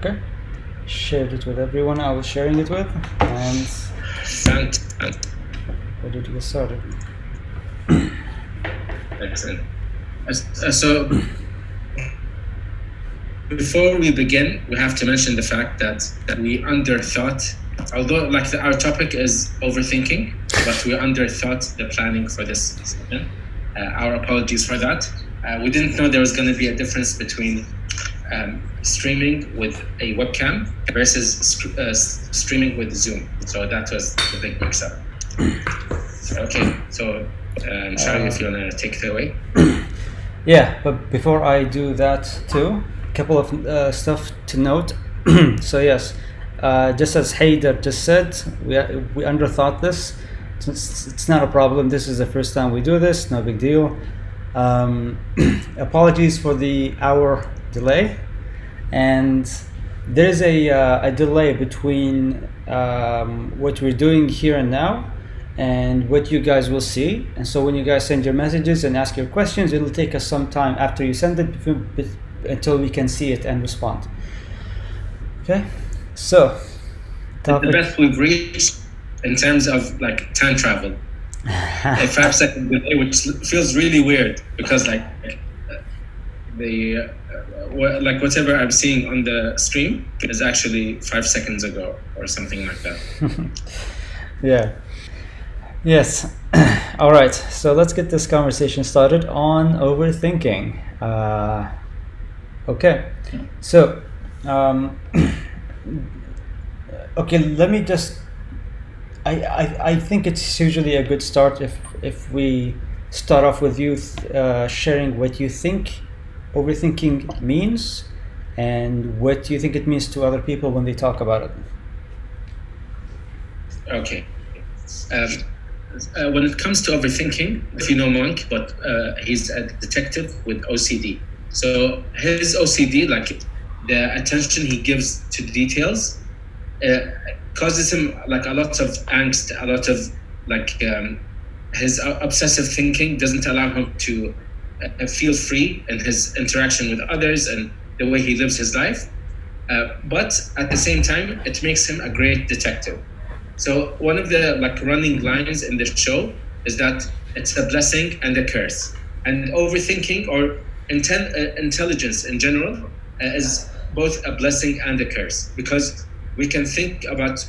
Okay. Shared it with everyone I was sharing it with, and ready to get started. Excellent. So before we begin, we have to mention the fact that we underthought, although our topic is overthinking, but we underthought the planning for this session. Our apologies for that. We didn't know there was going to be a difference between streaming with a webcam versus streaming with Zoom. So that was the big mix-up. Okay, so Shari, if you want to take it away. Yeah, but before I do that too, a couple of stuff to note. So yes, just as Haider just said, we underthought this. It's not a problem. This is the first time we do this. No big deal. Apologies for the hour delay, and there's a delay between what we're doing here and now and what you guys will see. And so when you guys send your messages and ask your questions, it'll take us some time after you send it until we can see it and respond. Okay, so the best we've reached in terms of time travel. A 5-second delay, which feels really weird because whatever I'm seeing on the stream is actually 5 seconds ago or something like that. Yeah. Yes. All right. So let's get this conversation started on overthinking. Okay. So, okay. Let me just. I think it's usually a good start if we start off with you sharing what you think overthinking means and what you think it means to other people when they talk about it. Okay. When it comes to overthinking, if you know Monk, but he's a detective with OCD. So his OCD, the attention he gives to the details, causes him a lot of angst, a lot of his obsessive thinking doesn't allow him to feel free in his interaction with others and the way he lives his life. But at the same time, it makes him a great detective. So one of the running lines in the show is that it's a blessing and a curse. And overthinking or intelligence in general is both a blessing and a curse, because we can think about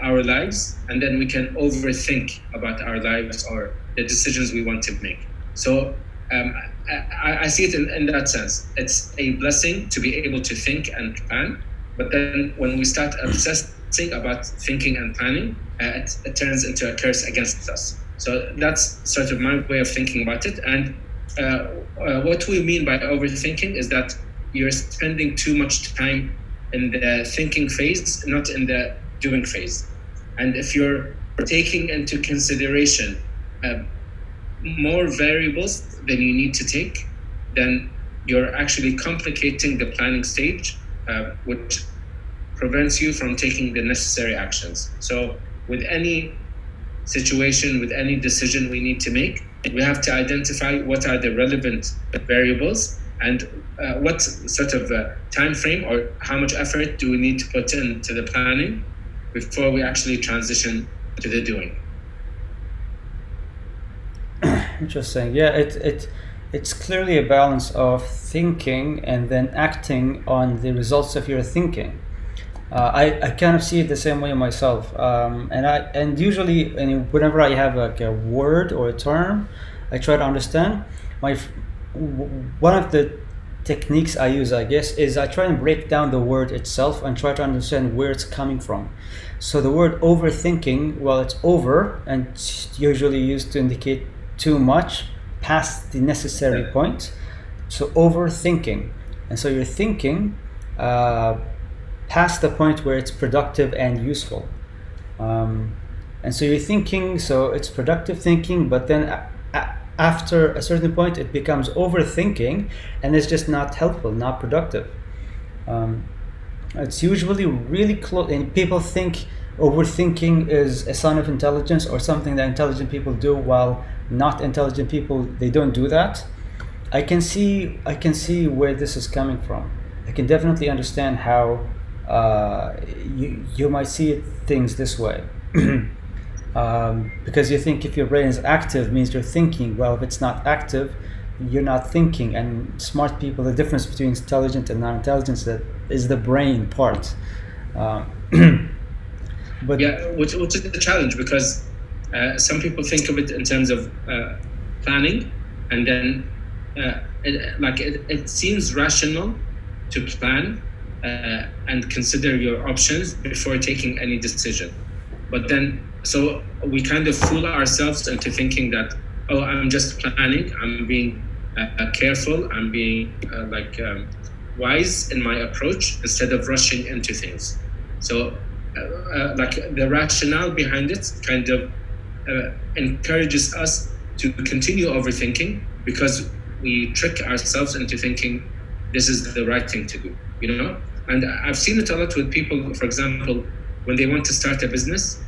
our lives and then we can overthink about our lives or the decisions we want to make. So I see it in that sense. It's a blessing to be able to think and plan, but then when we start obsessing about thinking and planning, it turns into a curse against us. So that's sort of my way of thinking about it. And what we mean by overthinking is that you're spending too much time in the thinking phase, not in the doing phase. And if you're taking into consideration more variables than you need to take, then you're actually complicating the planning stage, which prevents you from taking the necessary actions. So with any situation, with any decision we need to make, we have to identify what are the relevant variables and what sort of time frame or how much effort do we need to put into the planning before we actually transition to the doing. Interesting. Yeah, it's clearly a balance of thinking and then acting on the results of your thinking. I kind of see it the same way myself, and usually whenever I have a word or a term, I try to understand. One of the techniques I use, I guess, is I try and break down the word itself and try to understand where it's coming from. So the word overthinking, well, it's over, and it's usually used to indicate too much, past the necessary point. So overthinking, and so you're thinking past the point where it's productive and useful, and so you're thinking, so it's productive thinking, but then after a certain point it becomes overthinking and it's just not helpful, not productive. It's usually really close, and people think overthinking is a sign of intelligence or something that intelligent people do, while not intelligent people, they don't do that. I can see where this is coming from. I can definitely understand how you might see things this way. Because you think if your brain is active means you're thinking. Well, if it's not active, you're not thinking. And smart people, the difference between intelligent and non-intelligence, that is the brain part. Uh, but Yeah, which is the challenge, because some people think of it in terms of planning, and then it seems rational to plan and consider your options before taking any decision. But then, so we kind of fool ourselves into thinking that, oh, I'm just planning, I'm being careful, I'm being wise in my approach instead of rushing into things. So the rationale behind it kind of encourages us to continue overthinking, because we trick ourselves into thinking this is the right thing to do, you know? And I've seen it a lot with people, for example, when they want to start a business,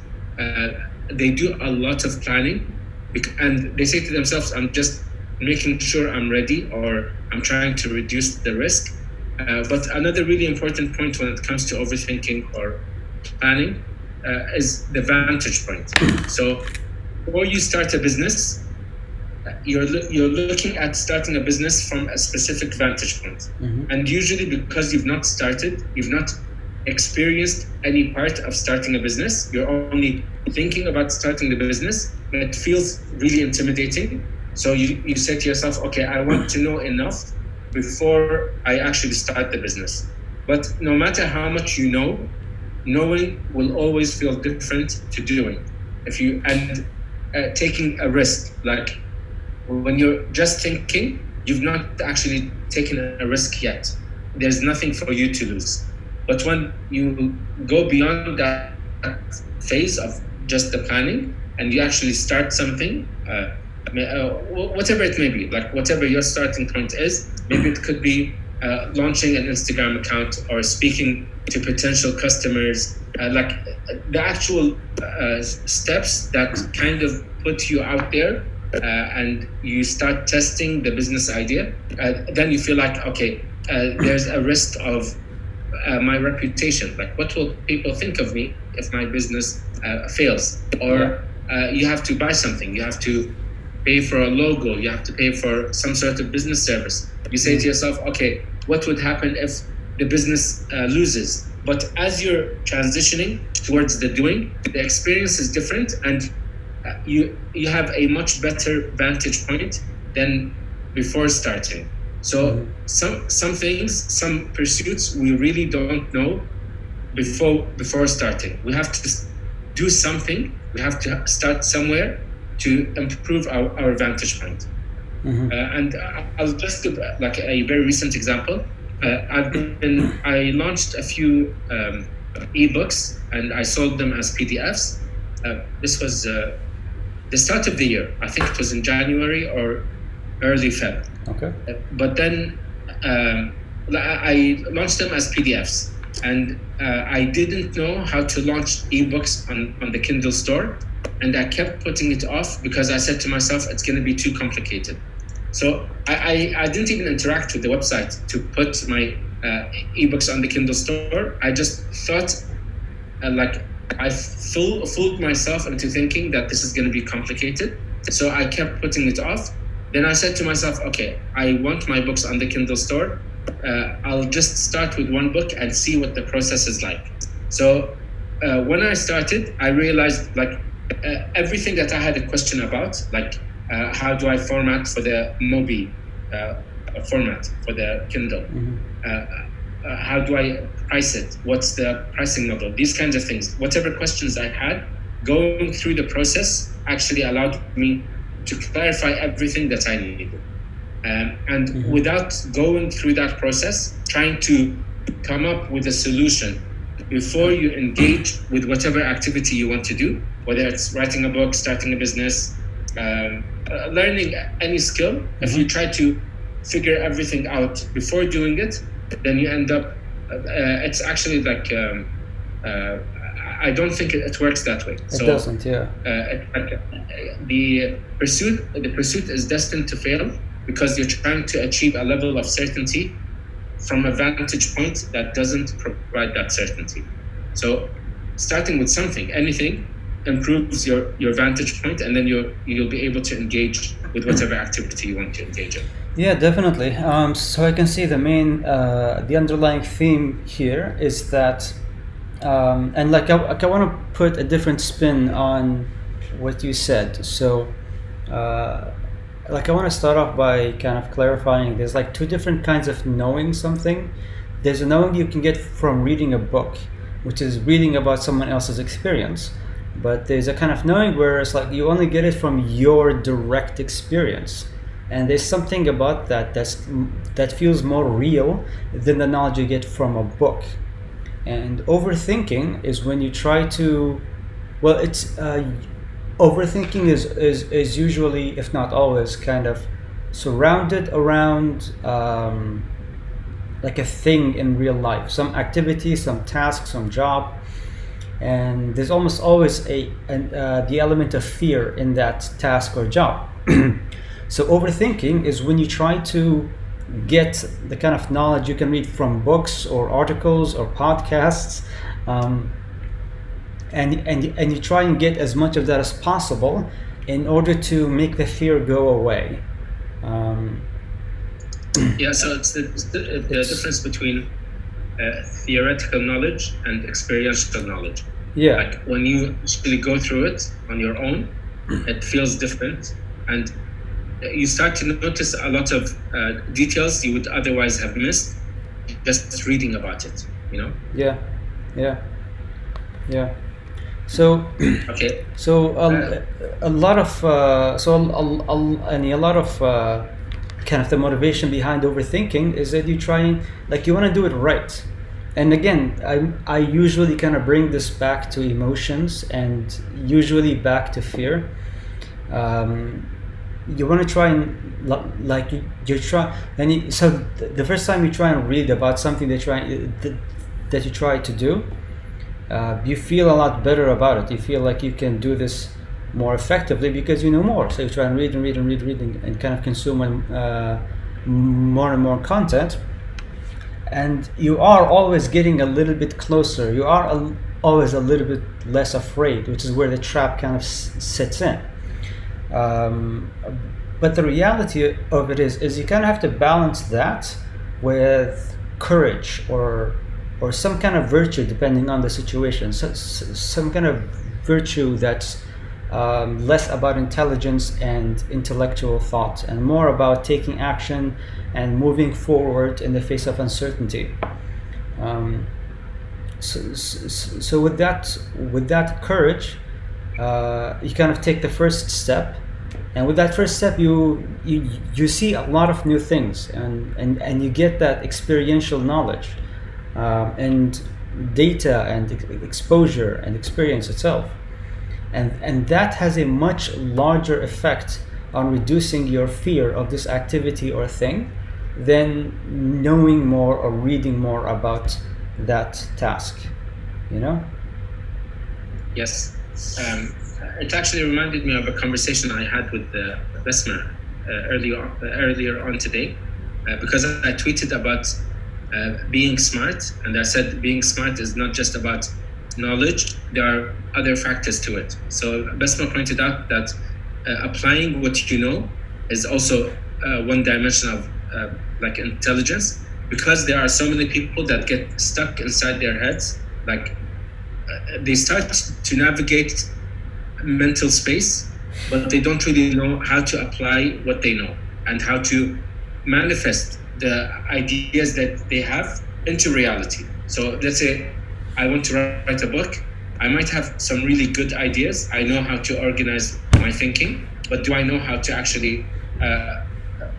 they do a lot of planning, and they say to themselves, I'm just making sure I'm ready, or I'm trying to reduce the risk. But another really important point when it comes to overthinking or planning is the vantage point. So before you start a business, you're looking at starting a business from a specific vantage point. Mhm. And usually, because you've not started, you've not experienced any part of starting a business, you're only thinking about starting the business, but it feels really intimidating. So you say to yourself, okay, I want to know enough before I actually start the business. But no matter how much you know, knowing will always feel different to doing. Taking a risk, like when you're just thinking, you've not actually taken a risk yet. There's nothing for you to lose. But when you go beyond that phase of just the planning and you actually start something, whatever it may be, like whatever your starting point is, maybe it could be launching an Instagram account or speaking to potential customers, like the actual steps that kind of put you out there, and you start testing the business idea. Then you feel like, okay, there's a risk of my reputation. Like, what will people think of me if my business fails? Or you have to buy something, you have to pay for a logo, you have to pay for some sort of business service. You say to yourself, okay, what would happen if the business loses? But as you're transitioning towards the doing, the experience is different, and you have a much better vantage point than before starting. So some things, some pursuits, we really don't know before starting. We have to do something. We have to start somewhere to improve our vantage point. And I'll just give like a very recent example. I launched a few ebooks and I sold them as PDFs. This was the start of the year. I think it was in January or early Feb. Okay. But then I launched them as PDFs, and I didn't know how to launch ebooks on the Kindle store, and I kept putting it off because I said to myself, it's going to be too complicated. So I didn't even interact with the website to put my ebooks on the Kindle store. I just thought I fooled myself into thinking that this is going to be complicated. So I kept putting it off. Then I said to myself, okay, I want my books on the Kindle store. I'll just start with one book and see what the process is like. So when I started, I realized everything that I had a question about, how do I format for the Mobi format for the Kindle? How do I price it? What's the pricing model? These kinds of things. Whatever questions I had, going through the process actually allowed me to clarify everything that I needed. And without going through that process, trying to come up with a solution before you engage with whatever activity you want to do, whether it's writing a book, starting a business, learning any skill, if you try to figure everything out before doing it, then you end up, it's actually I don't think it works that way. It doesn't, yeah. The pursuit is destined to fail because you're trying to achieve a level of certainty from a vantage point that doesn't provide that certainty. So starting with something, anything, improves your vantage point, and then you'll be able to engage with whatever activity you want to engage in. Yeah, definitely. So I can see the underlying theme here is that, and like I want to put a different spin on what you said. So, like I want to start off by kind of clarifying. There's like two different kinds of knowing something. There's a knowing you can get from reading a book, which is reading about someone else's experience. But there's a kind of knowing where it's like you only get it from your direct experience. And there's something about that feels more real than the knowledge you get from a book. And overthinking is when you try to, well, it's overthinking is usually, if not always, kind of surrounded around like a thing in real life, some activity, some task, some job, and there's almost always the element of fear in that task or job. So overthinking is when you try to get the kind of knowledge you can read from books or articles or podcasts, and you try and get as much of that as possible in order to make the fear go away. Yeah, so it's the difference between theoretical knowledge and experiential knowledge. Yeah. Like when you actually go through it on your own, it feels different, and you start to notice a lot of details you would otherwise have missed just reading about it, you know? Yeah. So okay. So a lot of kind of the motivation behind overthinking is that you want to do it right. And again, I usually kind of bring this back to emotions and usually back to fear. You want to try and so the first time you try and read about something that you try to do, you feel a lot better about it. You feel like you can do this more effectively because you know more. So you try and read and kind of consume more and more content, and you are always getting a little bit closer. You are always a little bit less afraid, which is where the trap kind of sets in. But the reality of it is you kind of have to balance that with courage or some kind of virtue, depending on the situation. So, some kind of virtue that's less about intelligence and intellectual thought and more about taking action and moving forward in the face of uncertainty. So with that courage, you kind of take the first step, and with that first step you see a lot of new things, and you get that experiential knowledge, and data and exposure and experience itself, and that has a much larger effect on reducing your fear of this activity or thing than knowing more or reading more about that task, you know? Yes. It actually reminded me of a conversation I had with Besma earlier on today, because I tweeted about being smart, and I said being smart is not just about knowledge, there are other factors to it. So Besma pointed out that applying what you know is also one dimension of like intelligence, because there are so many people that get stuck inside their heads, like they start to navigate mental space, but they don't really know how to apply what they know and how to manifest the ideas that they have into reality. So let's say I want to write a book. I might have some really good ideas. I know how to organize my thinking, but do I know how to actually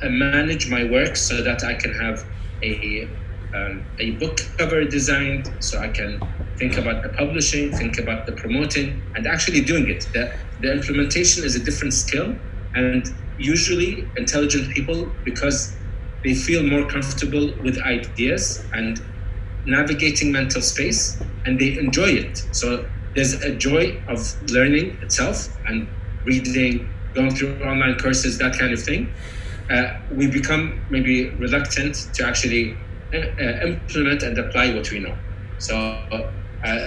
manage my work so that I can have a book cover designed, so I can think about the publishing, think about the promoting, and actually doing it. The implementation is a different skill, and usually intelligent people, because they feel more comfortable with ideas and navigating mental space, and they enjoy it. So there's a joy of learning itself and reading, going through online courses, that kind of thing. We become maybe reluctant to actually implement and apply what we know. So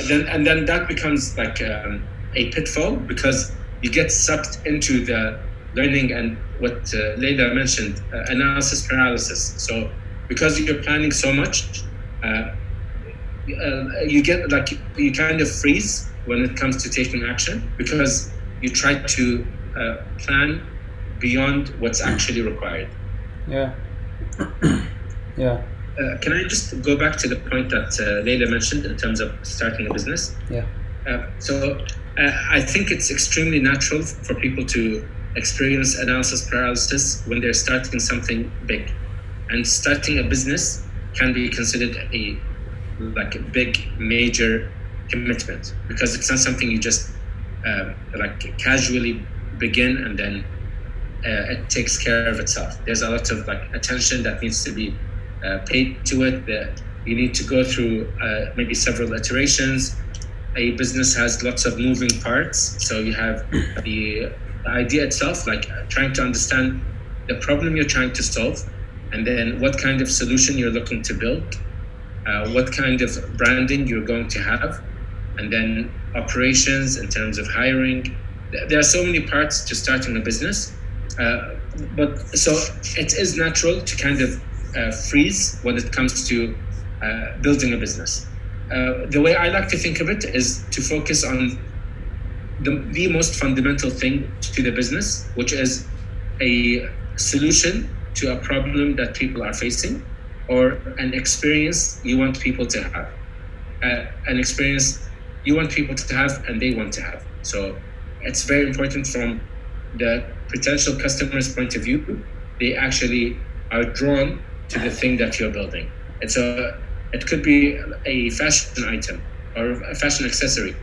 then that becomes like a pitfall, because you get sucked into the learning and what Leila mentioned, analysis paralysis. So because you're planning so much, you get like you kind of freeze when it comes to taking action, because you try to plan beyond what's actually required. Yeah. Yeah. Can I just go back to the point that Leila mentioned in terms of starting a business? Yeah. So I think it's extremely natural for people to experience analysis paralysis when they're starting something big, and starting a business can be considered a big major commitment, because it's not something you just like casually begin and then it takes care of itself. There's a lot of attention that needs to be paid to it. That you need to go through maybe several iterations. A business has lots of moving parts, so you have the idea itself, trying to understand the problem you're trying to solve, and then what kind of solution you're looking to build, what kind of branding you're going to have, and then operations in terms of hiring. There are so many parts to starting a business, but so it is natural to kind of freeze when it comes to building a business. The way I like to think of it is to focus on the most fundamental thing to the business, which is a solution to a problem that people are facing, or an experience you want people to have, an experience you want people to have and they want to have. So it's very important from the potential customer's point of view. They actually are drawn to the thing that you're building. And so it could be a fashion item or a fashion accessory.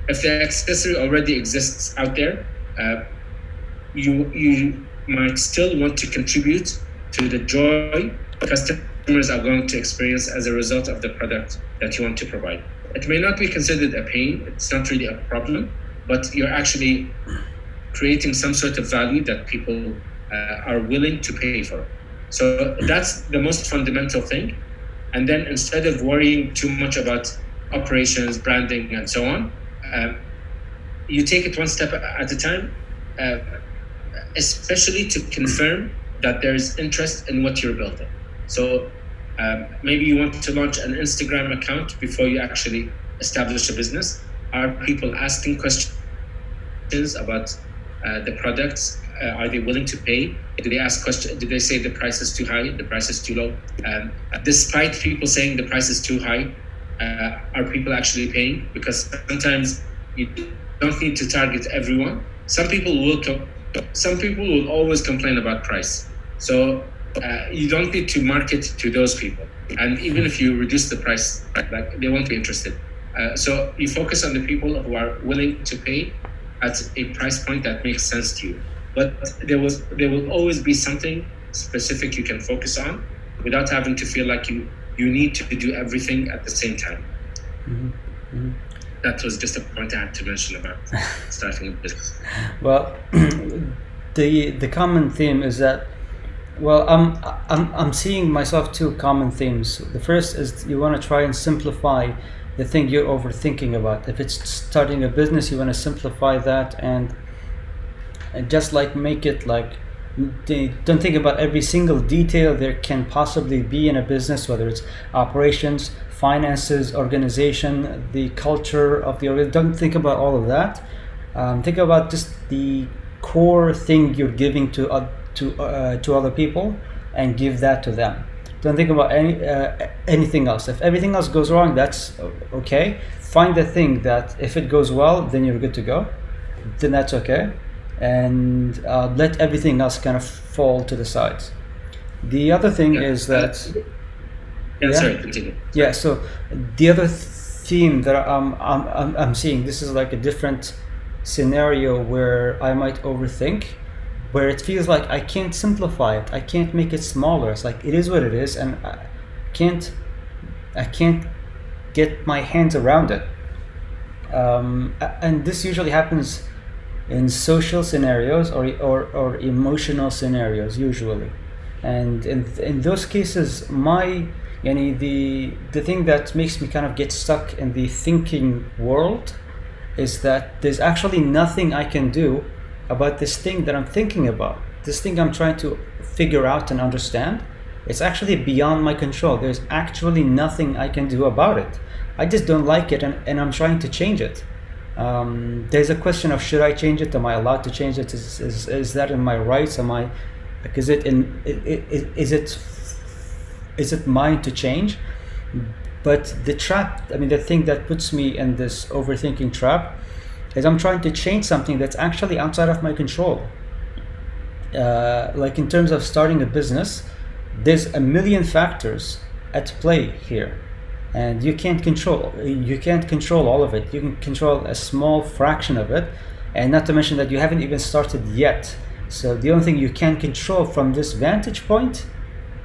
If the accessory already exists out there, you might still want to contribute to the joy customers are going to experience as a result of the product that you want to provide. It may not be considered a pain, it's not really a problem, but you're actually creating some sort of value that people are willing to pay for. So that's the most fundamental thing. And then instead of worrying too much about operations, branding, and so on, you take it one step at a time, especially to confirm that there is interest in what you're building. So maybe you want to launch an Instagram account before you actually establish a business. Are people asking questions about the products? Are they willing to pay? Do they ask questions? Do they say the price is too high, the price is too low? Despite people saying the price is too high, are people actually paying? Because sometimes you don't need to target everyone. Some people will always complain about price. So you don't need to market to those people. And even if you reduce the price, they won't be interested. So you focus on the people who are willing to pay at a price point that makes sense to you. But there will always be something specific you can focus on without having to feel like you need to do everything at the same time. Mm-hmm. Mm-hmm. That was just a point I had to mention about starting a business. Well, the common theme is that, well, I'm seeing myself two common themes. The first is you want to try and simplify the thing you're overthinking about. If it's starting a business, you want to simplify that and just make it don't think about every single detail there can possibly be in a business, whether it's operations, finances, organization, the culture of the organization. Don't think about all of that. Think about just the core thing you're giving to other people, and give that to them. Don't think about anything else. If everything else goes wrong, that's okay. Find the thing that if it goes well, then you're good to go. Then that's okay. And let everything else kind of fall to the sides. The other thing is that sorry, continue. Yeah, so the other theme that I'm seeing, this is like a different scenario where I might overthink, where it feels like I can't simplify it, I can't make it smaller. It's like it is what it is, and I can't get my hands around it. And this usually happens in social scenarios or emotional scenarios usually, and in those cases, Yani the thing that makes me kind of get stuck in the thinking world is that there's actually nothing I can do about this thing that I'm thinking about. This thing I'm trying to figure out and understand. It's actually beyond my control. There's actually nothing I can do about it. I just don't like it, and I'm trying to change it. There's a question of, should I change it? Am I allowed to change it? Is that in my rights? Am I, like, is it mine to change? But the trap, I mean, the thing that puts me in this overthinking trap is I'm trying to change something that's actually outside of my control. Like in terms of starting a business, there's a million factors at play here, and you can't control all of it. You can control a small fraction of it, and not to mention that you haven't even started yet. So the only thing you can control from this vantage point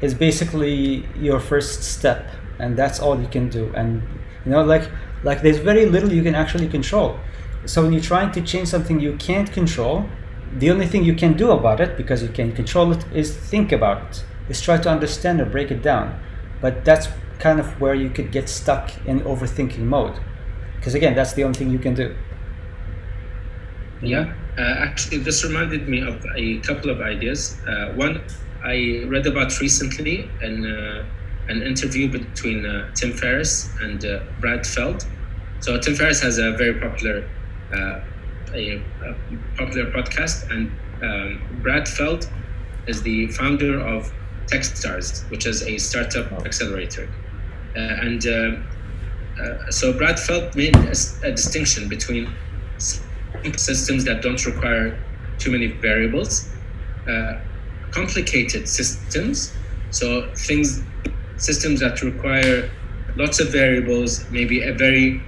is basically your first step, and that's all you can do. And like there's very little you can actually control. So when you're trying to change something you can't control, the only thing you can do about it, because you can't control it, is think about it, is try to understand or break it down. But that's kind of where you could get stuck in overthinking mode, because again, that's the only thing you can do. Yeah, actually, this reminded me of a couple of ideas. One I read about recently in an interview between Tim Ferriss and Brad Feld. So Tim Ferriss has a very popular podcast, and Brad Feld is the founder of Techstars, which is a startup accelerator. So Brad Feld made a distinction between systems that don't require too many variables, complicated systems, so systems that require lots of variables, maybe a very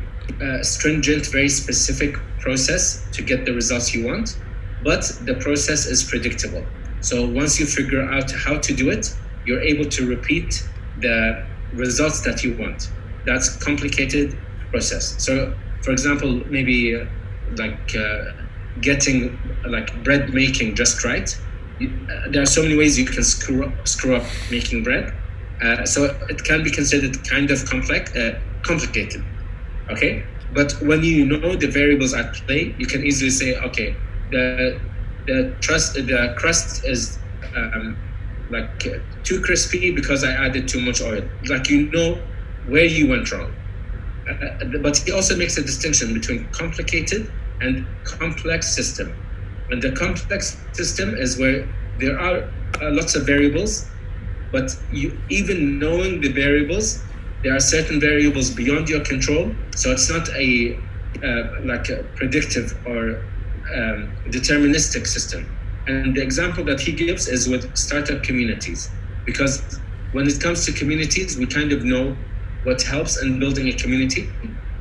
stringent, very specific process to get the results you want, but the process is predictable. So once you figure out how to do it, you're able to repeat the results that you want. That's complicated process. So for example, maybe getting bread making just right. There are so many ways you can screw up making bread. So it can be considered kind of complicated. Okay, but when you know the variables at play, you can easily say, okay, the crust is too crispy because I added too much oil. Like, you know where you went wrong. But he also makes a distinction between complicated and complex system. And the complex system is where there are lots of variables, but even knowing the variables, there are certain variables beyond your control. So it's not a predictive or deterministic system. And the example that he gives is with startup communities, because when it comes to communities, we kind of know what helps in building a community,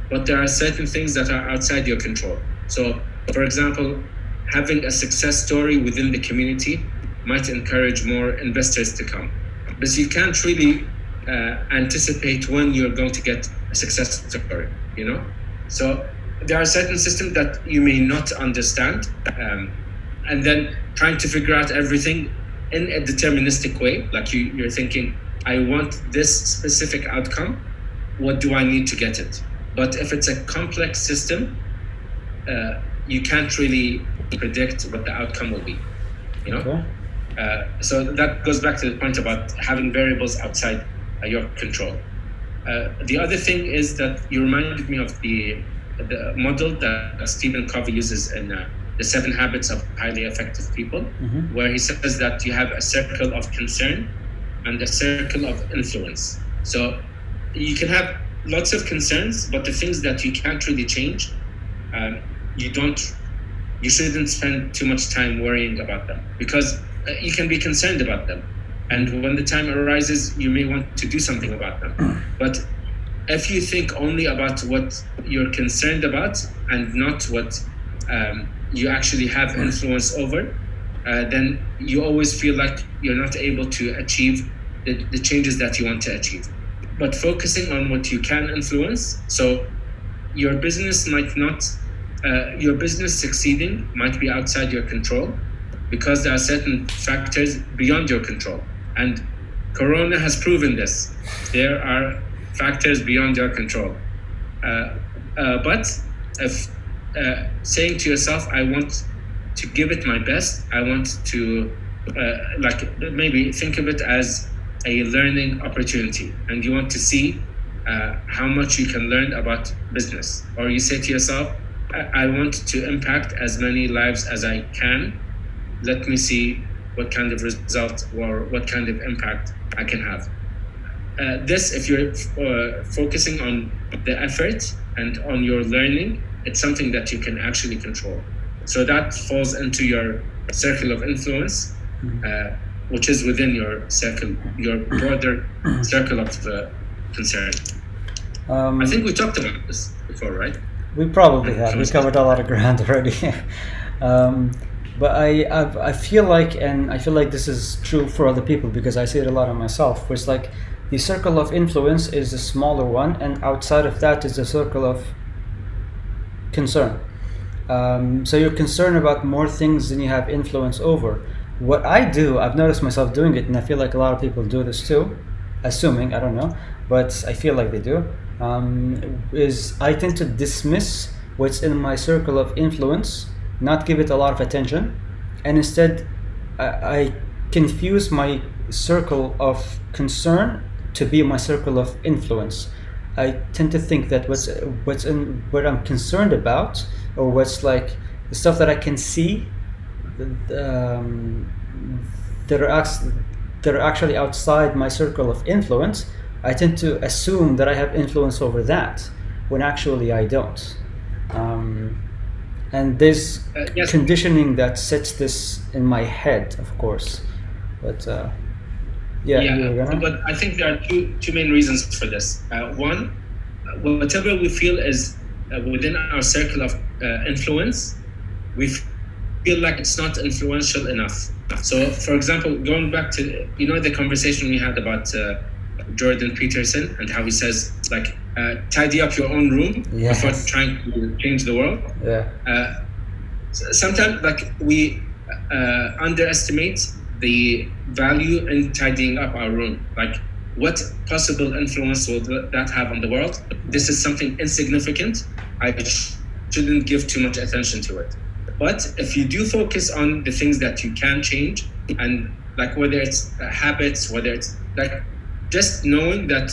but there are certain things that are outside your control. So, for example, having a success story within the community might encourage more investors to come. But you can't really anticipate when you're going to get a success story, you know? So there are certain systems that you may not understand, and then trying to figure out everything in a deterministic way, like you're thinking, I want this specific outcome, what do I need to get it? But if it's a complex system, you can't really predict what the outcome will be, you know? Okay. So that goes back to the point about having variables outside your control. The other thing is that you reminded me of the model that Stephen Covey uses in the 7 Habits of Highly Effective People, Mm-hmm. where he says that you have a circle of concern and a circle of influence. So you can have lots of concerns, but the things that you can't really change, you shouldn't spend too much time worrying about them, because you can be concerned about them. And when the time arises, you may want to do something about them. But if you think only about what you're concerned about and not what you actually have influence over, then you always feel like you're not able to achieve the changes that you want to achieve. But focusing on what you can influence, so your business your business succeeding might be outside your control, because there are certain factors beyond your control. And Corona has proven this. There are factors beyond your control. But if saying to yourself, I want to give it my best, I want to maybe think of it as a learning opportunity, and you want to see how much you can learn about business, or you say to yourself, I want to impact as many lives as I can. Let me see what kind of result or what kind of impact I can have. This, if you're focusing on the effort and on your learning, it's something that you can actually control. So that falls into your circle of influence, which is within your circle, your broader circle of concern. I think we talked about this before, right? We probably have. We covered a lot of ground already. But I feel like, and I feel like this is true for other people because I see it a lot on myself, where it's like the circle of influence is the smaller one, and outside of that is the circle of concern. So you're concerned about more things than you have influence over. What I do, I've noticed myself doing it, and I feel like a lot of people do this too, assuming, I don't know, but I feel like they do, is I tend to dismiss what's in my circle of influence, not give it a lot of attention, and instead I confuse my circle of concern to be my circle of influence. I tend to think that what's in what I'm concerned about, or what's like the stuff that I can see, that are actually outside my circle of influence, I tend to assume that I have influence over that, when actually I don't. And there's Yes. conditioning that sets this in my head, of course. But you were gonna? But I think there are two main reasons for this. One, whatever we feel is within our circle of influence, we feel like it's not influential enough. So, for example, going back to the conversation we had about Jordan Peterson and how he says like tidy up your own room Yes. before trying to change the world. Yeah. Sometimes like we underestimate the value in tidying up our room. Like, what possible influence will that have on the world? This is something insignificant. I shouldn't give too much attention to it. But if you do focus on the things that you can change, and like whether it's habits, whether it's like just knowing that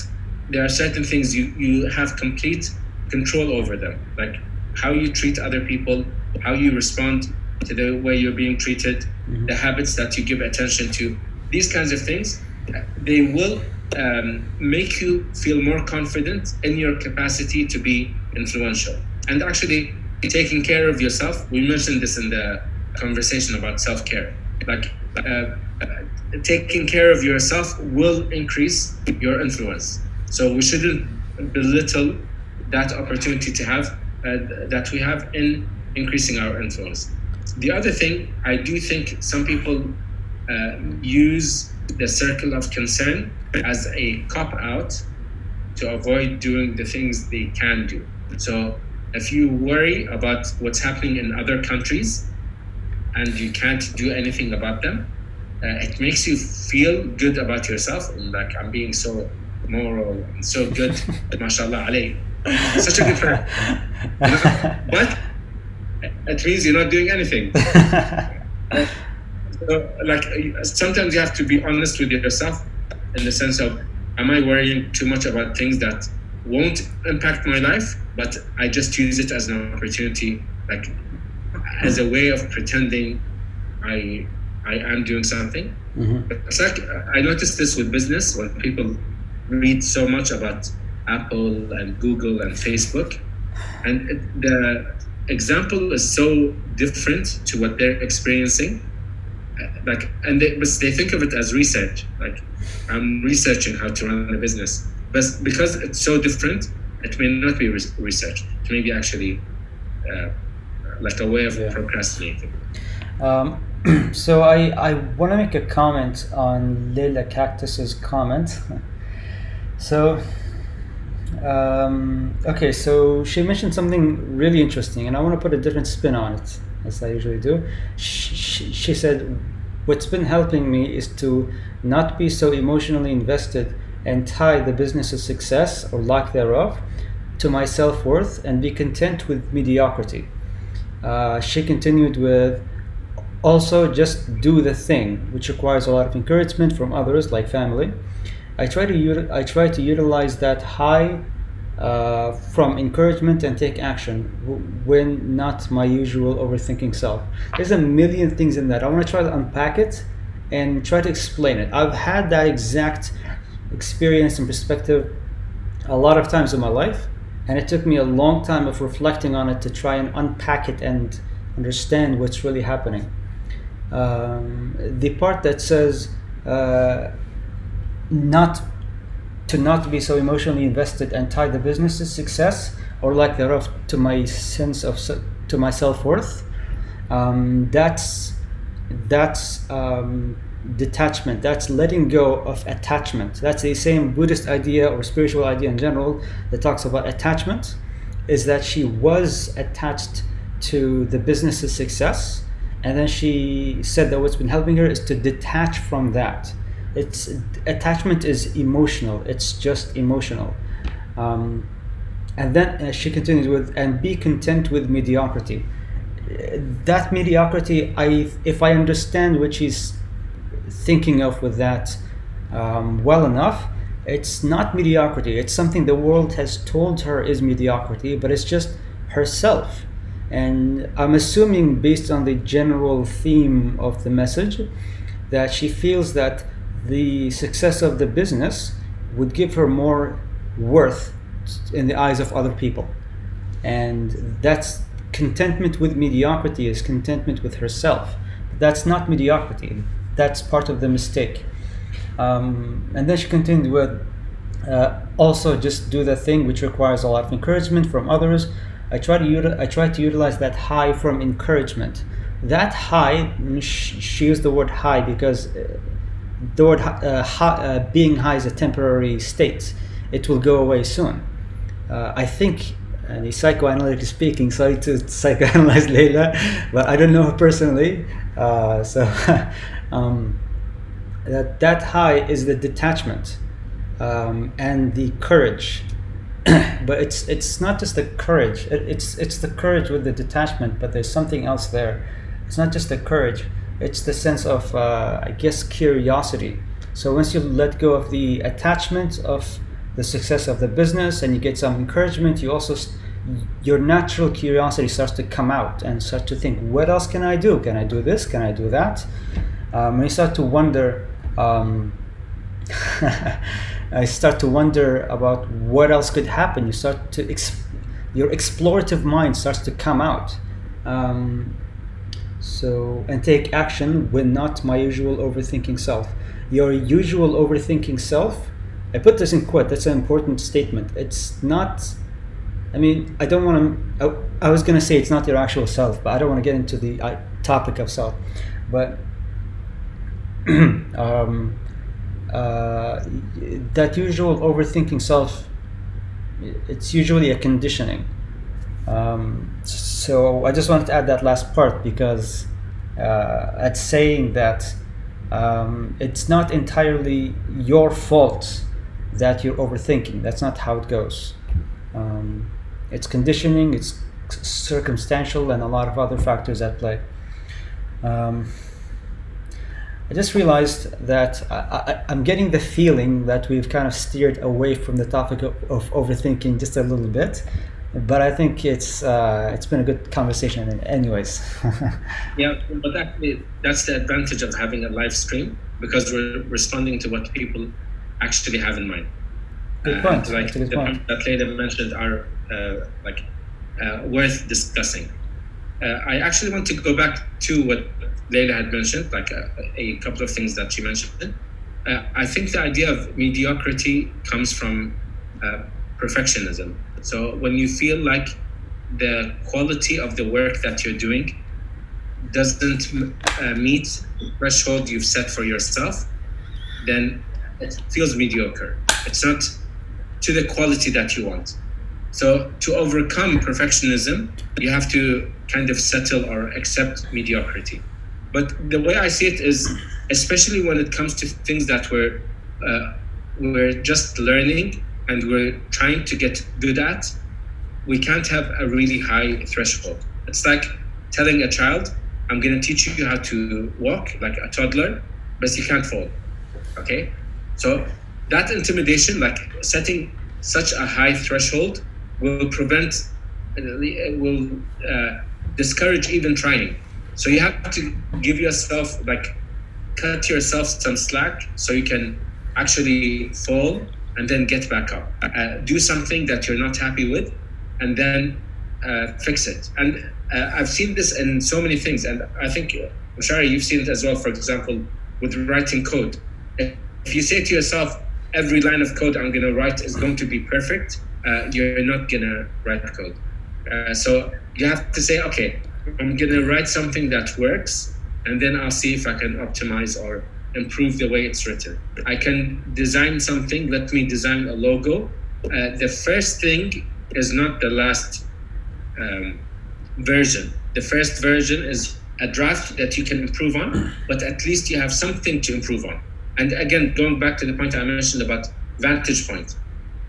there are certain things you have complete control over them, like how you treat other people, how you respond to the way you're being treated, the habits that you give attention to, these kinds of things, they will make you feel more confident in your capacity to be influential. And actually, taking care of yourself, we mentioned this in the conversation about self-care, like taking care of yourself will increase your influence. So we shouldn't belittle that opportunity to have that we have in increasing our influence. The other thing, I do think some people use the circle of concern as a cop-out to avoid doing the things they can do. So if you worry about what's happening in other countries and you can't do anything about them, it makes you feel good about yourself, and like, I'm being so moral and so good, mashallah alayh, such a good friend. But it means you're not doing anything. So, like, sometimes you have to be honest with yourself in the sense of, am I worrying too much about things that won't impact my life, but I just use it as an opportunity, like as a way of pretending I am doing something. It's like, I noticed this with business, when people read so much about Apple and Google and Facebook, and the example is so different to what they're experiencing. Like, and they think of it as research. Like, I'm researching how to run a business, but because it's so different, it may not be research. It may be actually like a way of procrastinating. So I want to make a comment on Leila Cactus's comment. So okay, so she mentioned something really interesting, and I want to put a different spin on it, as I usually do. She said, what's been helping me is to not be so emotionally invested and tie the business's success or lack thereof to my self-worth and be content with mediocrity. She continued with, also just do the thing, which requires a lot of encouragement from others like family. I try to utilize that high from encouragement and take action when not my usual overthinking self. There's a million things in that. I want to try to unpack it and try to explain it. I've had that exact experience and perspective a lot of times in my life, and it took me a long time of reflecting on it to try and unpack it and understand what's really happening. The part that says not be so emotionally invested and tie the business's success or lack thereof to my sense of to my self-worth. That's detachment. That's letting go of attachment. That's the same Buddhist idea or spiritual idea in general that talks about attachment. Is that she was attached to the business's success, and then she said that what's been helping her is to detach from that. Attachment is emotional. It's just emotional. And then she continues with, and be content with mediocrity. That mediocrity, if I understand what she's thinking of with that well enough, it's not mediocrity. It's something the world has told her is mediocrity, but it's just herself. And I'm assuming, based on the general theme of the message, that she feels that the success of the business would give her more worth in the eyes of other people. And that's contentment with mediocrity, is contentment with herself. That's not mediocrity. That's part of the mistake. And then she continued with, also just do the thing, which requires a lot of encouragement from others. I try to utilize that high from encouragement. That high, she used the word high because the word being high is a temporary state. It will go away soon. I think, and psychoanalytically speaking, sorry to psychoanalyze Leila, but I don't know her personally. That high is the detachment and the courage. But it's not just the courage. It's the courage with the detachment, but there's something else there. It's not just the courage. It's the sense of, I guess, curiosity. So once you let go of the attachment of the success of the business and you get some encouragement, your natural curiosity starts to come out and start to think, what else can I do? Can I do this? Can I do that? And you start to wonder, I start to wonder about what else could happen. You start to, your explorative mind starts to come out. And take action when not my usual overthinking self. Your usual overthinking self, I put this in quote, that's an important statement. It's not, I don't want to, I was going to say it's not your actual self, but I don't want to get into the topic of self. But that usual overthinking self, it's usually a conditioning. So I just wanted to add that last part because at saying that it's not entirely your fault that you're overthinking. That's not how it goes. It's conditioning, it's circumstantial, and a lot of other factors at play. I just realized that I'm getting the feeling that we've kind of steered away from the topic of overthinking just a little bit. But I think it's been a good conversation anyways. Yeah, but actually that's the advantage of having a live stream, because we're responding to what people actually have in mind. Good point. Like the points that Leila mentioned are worth discussing. I actually want to go back to what Leila had mentioned, like a couple of things that she mentioned. I think the idea of mediocrity comes from perfectionism. So when you feel like the quality of the work that you're doing doesn't meet the threshold you've set for yourself, then it feels mediocre. It's not to the quality that you want. So to overcome perfectionism, you have to kind of settle or accept mediocrity. But the way I see it is, especially when it comes to things that we're just learning and we're trying to get good at, we can't have a really high threshold. It's like telling a child, I'm going to teach you how to walk like a toddler, but you can't fall. Okay? So that intimidation, like setting such a high threshold, will discourage even trying. So you have to give yourself, like, cut yourself some slack so you can actually fall and then get back up. Do something that you're not happy with and then fix it. And I've seen this in so many things, and I think, Shari, you've seen it as well, for example, with writing code. If you say to yourself, every line of code I'm going to write is going to be perfect, you're not going to write code. So you have to say, okay, I'm going to write something that works, and then I'll see if I can optimize or improve the way it's written. I can design something. Let me design a logo. The first thing is not the last version. The first version is a draft that you can improve on, but at least you have something to improve on. And again, going back to the point I mentioned about vantage point.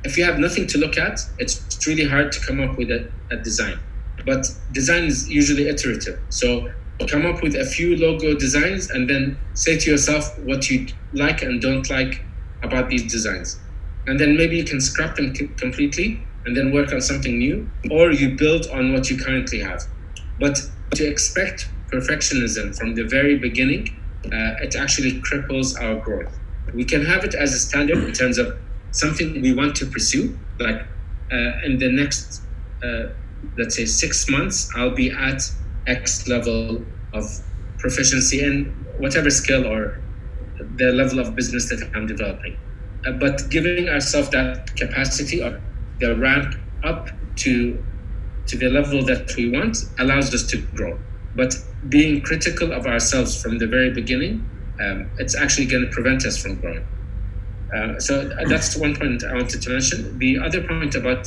If you have nothing to look at, it's really hard to come up with a design. But design is usually iterative. So come up with a few logo designs and then say to yourself what you like and don't like about these designs. And then maybe you can scrap them completely and then work on something new, or you build on what you currently have. But to expect perfectionism from the very beginning, it actually cripples our growth. We can have it as a standard in terms of something we want to pursue, like in the next, let's say 6 months, I'll be at X level of proficiency in whatever skill or the level of business that I'm developing. But giving ourselves that capacity or the ramp up to the level that we want allows us to grow. But being critical of ourselves from the very beginning, it's actually going to prevent us from growing. So that's one point I wanted to mention. The other point about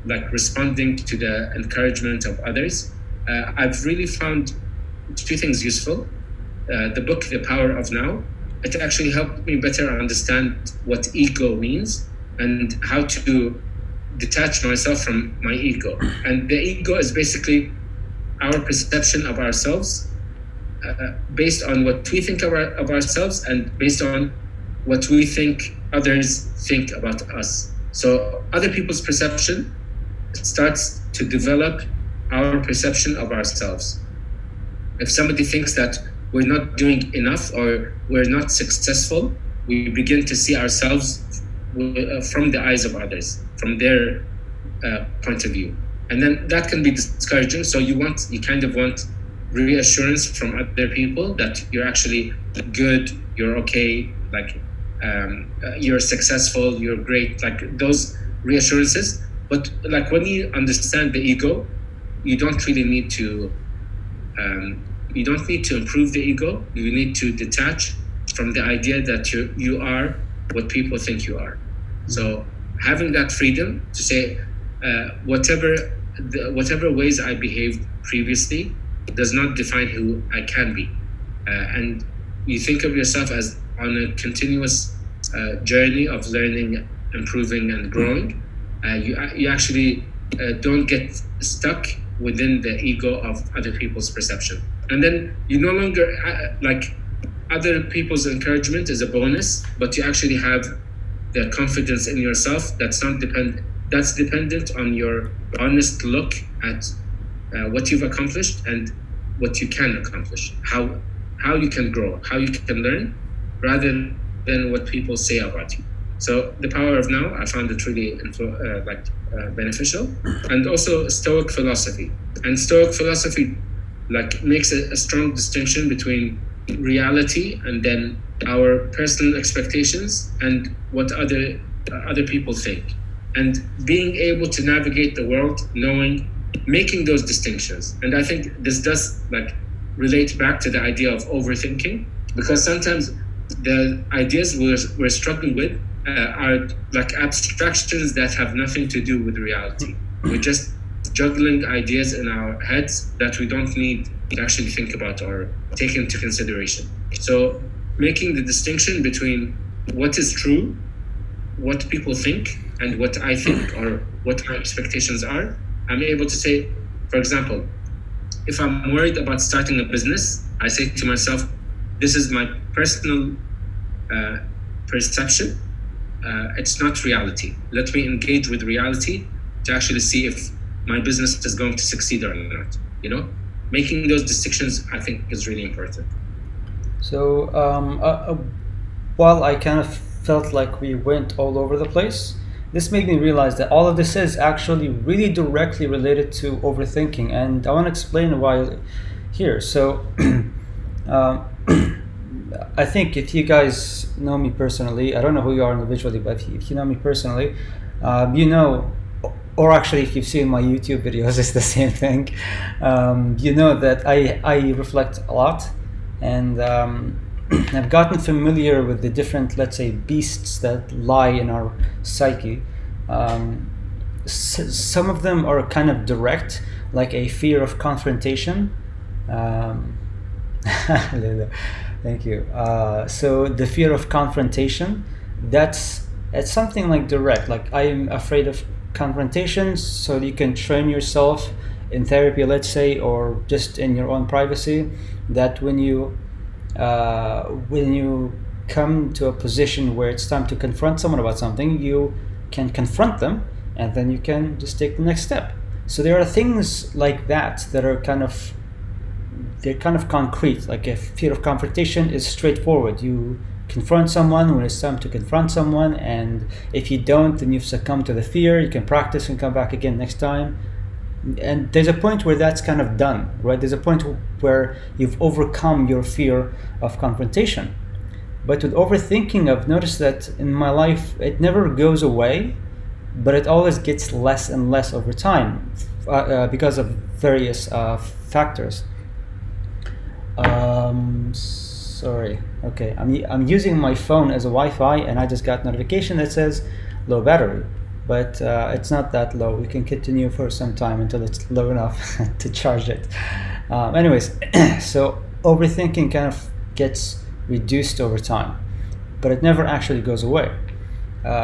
like responding to the encouragement of others, I've really found two things useful. The book, The Power of Now, it actually helped me better understand what ego means and how to detach myself from my ego. And the ego is basically our perception of ourselves based on what we think of ourselves and based on what we think others think about us. So other people's perception starts to develop our perception of ourselves. If somebody thinks that we're not doing enough or we're not successful, we begin to see ourselves from the eyes of others, from their point of view. And then that can be discouraging. So you kind of want reassurance from other people that you're actually good, you're okay, like you're successful, you're great, like those reassurances. But like when you understand the ego, you don't really need to improve the ego. You need to detach from the idea that you are what people think you are. So having that freedom to say whatever ways I behaved previously does not define who I can be. And you think of yourself as on a continuous journey of learning, improving, and growing. You actually don't get stuck within the ego of other people's perception. And then you no longer, like other people's encouragement is a bonus, but you actually have the confidence in yourself that's dependent on your honest look at what you've accomplished and what you can accomplish, how you can grow, how you can learn, rather than what people say about you. So The Power of Now, I found it really beneficial. And also Stoic philosophy. And Stoic philosophy like makes a strong distinction between reality and then our personal expectations and what other people think. And being able to navigate the world making those distinctions. And I think this does like relate back to the idea of overthinking, because sometimes the ideas we're struggling with are like abstractions that have nothing to do with reality. We're just juggling ideas in our heads that we don't need to actually think about or take into consideration. So making the distinction between what is true, what people think, and what I think or what my expectations are, I'm able to say, for example, if I'm worried about starting a business, I say to myself, this is my personal perception. It's not reality. Let me engage with reality to actually see if my business is going to succeed or not. Making those distinctions, I think, is really important. So while I kind of felt like we went all over the place, this made me realize that all of this is actually really directly related to overthinking, and I want to explain why here. So I think if you guys know me personally, I don't know who you are individually, but if you know me personally, you know, or actually if you've seen my YouTube videos, it's the same thing. You know that I reflect a lot, and I've gotten familiar with the different, let's say, beasts that lie in our psyche. Some of them are kind of direct, like a fear of confrontation. Thank you. So the fear of confrontation, it's something like direct. Like I'm afraid of confrontation, so you can train yourself in therapy, let's say, or just in your own privacy, that when you come to a position where it's time to confront someone about something, you can confront them, and then you can just take the next step. So there are things like that are they're kind of concrete. Like a fear of confrontation is straightforward. You confront someone when it's time to confront someone, and if you don't, then you've succumbed to the fear. You can practice and come back again next time. And there's a point where that's kind of done, right? There's a point where you've overcome your fear of confrontation. But with overthinking, I've noticed that in my life, it never goes away, but it always gets less and less over time because of various factors. Sorry. Okay, I'm using my phone as a Wi-Fi, and I just got notification that says low battery, but it's not that low. We can continue for some time until it's low enough to charge it. Anyways, so overthinking kind of gets reduced over time, but it never actually goes away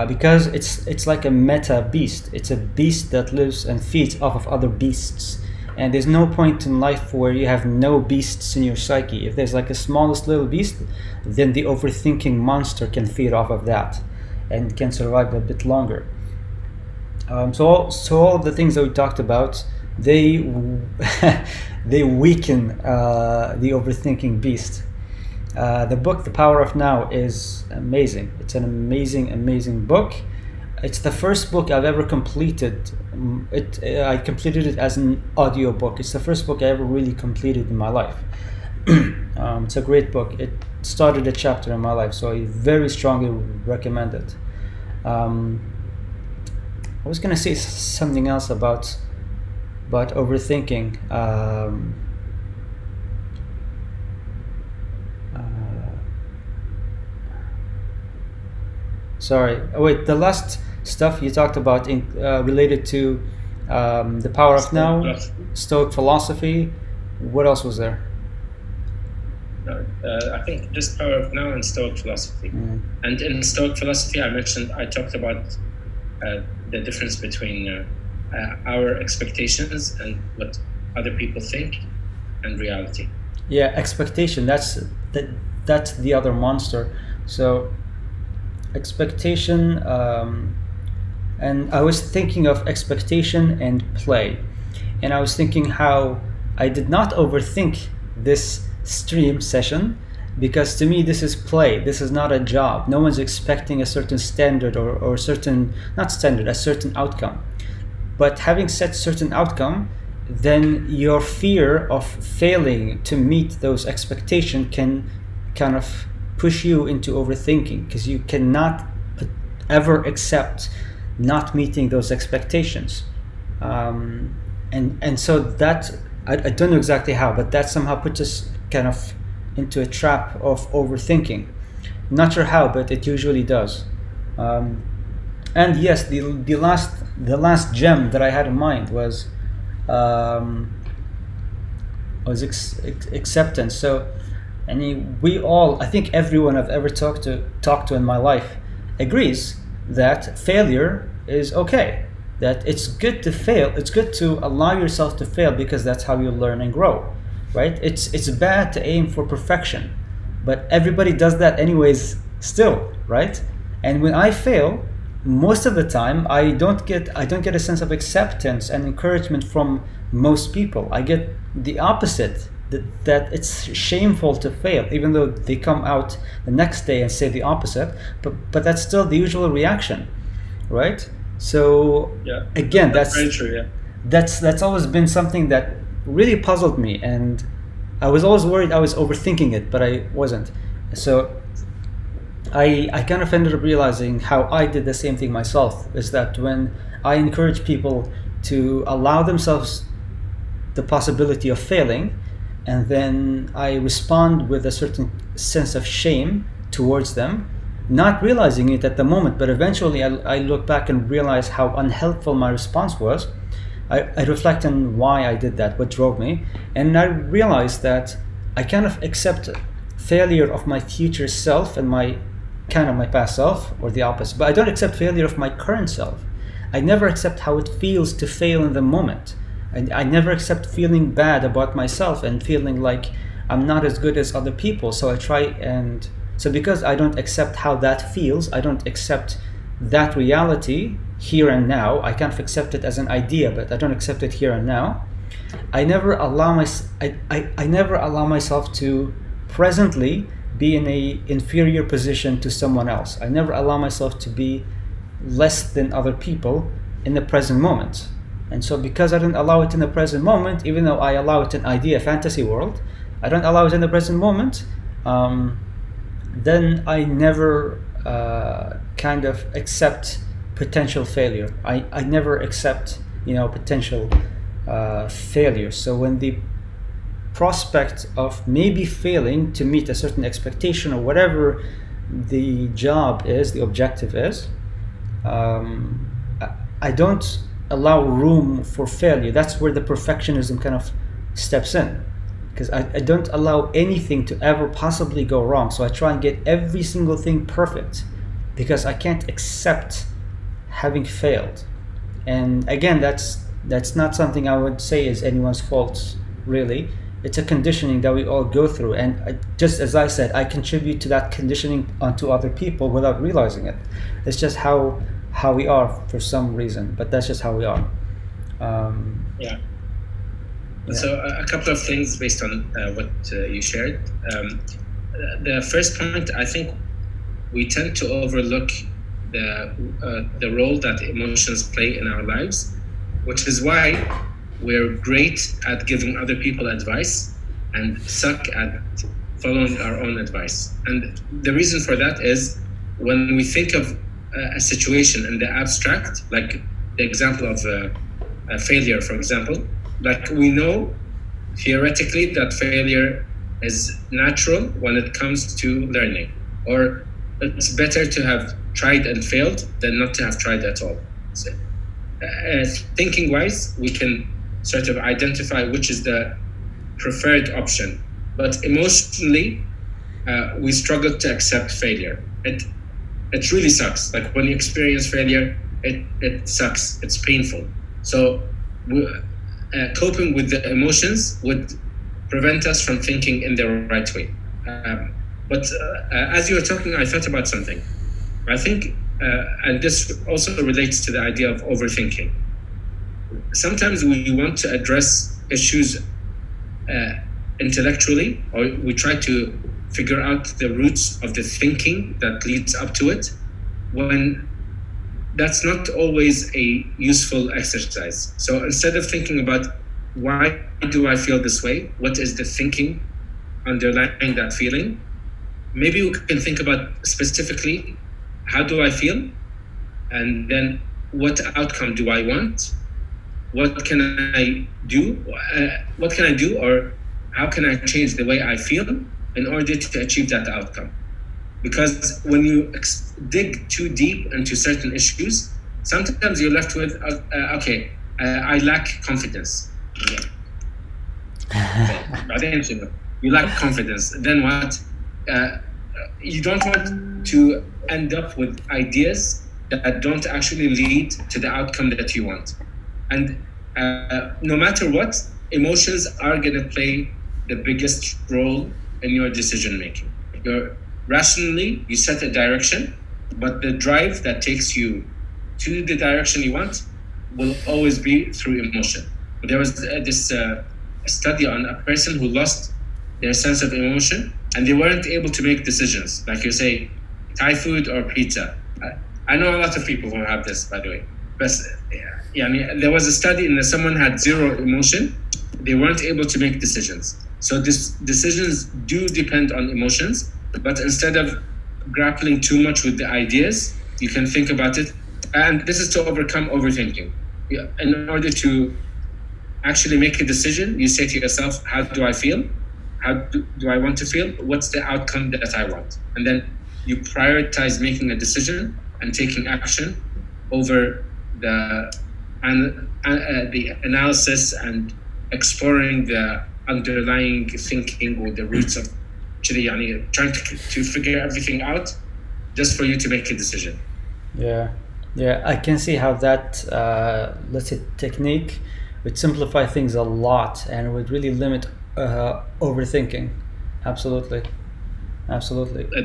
because it's like a meta beast. It's a beast that lives and feeds off of other beasts. And there's no point in life where you have no beasts in your psyche. If there's like a smallest little beast, then the overthinking monster can feed off of that and can survive a bit longer. So all of the things that we talked about, they weaken the overthinking beast. The book, The Power of Now, is amazing. It's an amazing book. It's the first book I've ever completed. I completed it as an audio book. It's the first book I ever really completed in my life. It's a great book. It started a chapter in my life, so I very strongly recommend it. I was gonna say something else about overthinking. Sorry. Oh, wait, the last stuff you talked about related to the power of now, Stoic philosophy. What else was there? I think just power of now and Stoic philosophy. And in Stoic philosophy, I talked about the difference between our expectations and what other people think and reality. Yeah, expectation. That's the other monster. So expectation, and I was thinking of expectation and play, and I was thinking how I did not overthink this stream session, because to me this is play. This is not a job. No one's expecting a certain standard or certain, not standard, a certain outcome. But having set certain outcome, then your fear of failing to meet those expectations can kind of push you into overthinking, because you cannot ever accept not meeting those expectations. And so that, I don't know exactly how, but that somehow puts us kind of into a trap of overthinking. Not sure how, but it usually does. And yes, the last gem that I had in mind was um, was acceptance. So, we all, I think everyone I've ever talked to in my life agrees that failure is okay. That it's good to fail. It's good to allow yourself to fail because that's how you learn and grow, right? It's bad to aim for perfection, but everybody does that anyways still, right? And when I fail, most of the time I don't get a sense of acceptance and encouragement from most people. I get the opposite, that it's shameful to fail, even though they come out the next day and say the opposite, but that's still the usual reaction, right? So Yeah, again, that's very true. Yeah. that's always been something that really puzzled me, and I was always worried I was overthinking it, but I wasn't. So I kind of ended up realizing how I did the same thing myself, is that when I encourage people to allow themselves the possibility of failing, and then I respond with a certain sense of shame towards them, not realizing it at the moment, but eventually I look back and realize how unhelpful my response was. I reflect on why I did that, what drove me, and I realized that I kind of accept failure of my future self and my past self, or the opposite, but I don't accept failure of my current self. I never accept how it feels to fail in the moment. I never accept feeling bad about myself and feeling like I'm not as good as other people. So I try, and so because I don't accept how that feels, I don't accept that reality here and now. I can't accept it as an idea, but I don't accept it here and now. I never allow I never allow myself to presently be in a inferior position to someone else. I never allow myself to be less than other people in the present moment. And so because I don't allow it in the present moment, even though I allow it in idea fantasy world, I don't allow it in the present moment, then I never kind of accept potential failure. I never accept, potential failure. So when the prospect of maybe failing to meet a certain expectation or whatever the job is, the objective is, I don't allow room for failure. That's where the perfectionism kind of steps in, because I don't allow anything to ever possibly go wrong. So I try and get every single thing perfect because I can't accept having failed. And again, that's not something I would say is anyone's fault, really. It's a conditioning that we all go through, and just as I said, I contribute to that conditioning onto other people without realizing it. It's just how we are for some reason, but that's just how we are. Yeah. So a couple of things based on what you shared. The first point, I think we tend to overlook the role that emotions play in our lives, which is why we're great at giving other people advice and suck at following our own advice. And the reason for that is when we think of a situation in the abstract, like the example of a failure, for example, like we know theoretically that failure is natural when it comes to learning, or it's better to have tried and failed than not to have tried at all. So, thinking wise, we can sort of identify which is the preferred option, but emotionally we struggle to accept failure. It really sucks. Like when you experience failure, it sucks. It's painful. So coping with the emotions would prevent us from thinking in the right way. But as you were talking, I thought about something. I think, and this also relates to the idea of overthinking. Sometimes we want to address issues intellectually, or we try to figure out the roots of the thinking that leads up to it, when that's not always a useful exercise. So instead of thinking about why do I feel this way, what is the thinking underlying that feeling, maybe we can think about specifically how do I feel, and then what outcome do I want? What can I do? What can I do, or how can I change the way I feel in order to achieve that outcome? Because when you dig too deep into certain issues, sometimes you're left with, I lack confidence. Yeah. بعدين شنو؟ You lack confidence. Then what? You don't want to end up with ideas that don't actually lead to the outcome that you want. And no matter what, emotions are going to play the biggest role in your decision making. Rationally, you set a direction, but the drive that takes you to the direction you want will always be through emotion. There was this study on a person who lost their sense of emotion and they weren't able to make decisions. Like you say, Thai food or pizza. I know a lot of people who have this, by the way. But there was a study in that someone had zero emotion. They weren't able to make decisions. So decisions do depend on emotions, but instead of grappling too much with the ideas, you can think about it. And this is to overcome overthinking. In order to actually make a decision, you say to yourself, how do I feel? How do I want to feel? What's the outcome that I want? And then you prioritize making a decision and taking action over the analysis and exploring the underlying thinking or the roots of trying to figure everything out just for you to make a decision. Yeah, I can see how that let's say technique would simplify things a lot and would really limit overthinking. Absolutely.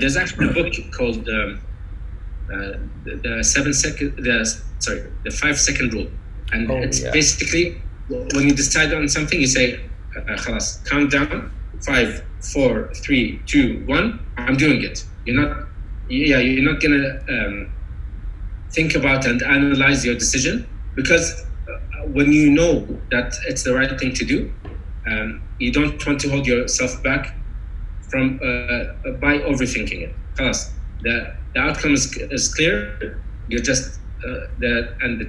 There's actually a book called the 5 second rule, and it's basically when you decide on something, you say, "Khalas, count down, 5, 4, 3, 2, 1. I'm doing it." You're not gonna think about and analyze your decision, because when you know that it's the right thing to do, you don't want to hold yourself back from by overthinking it. Khalas, the outcome is clear. You're just the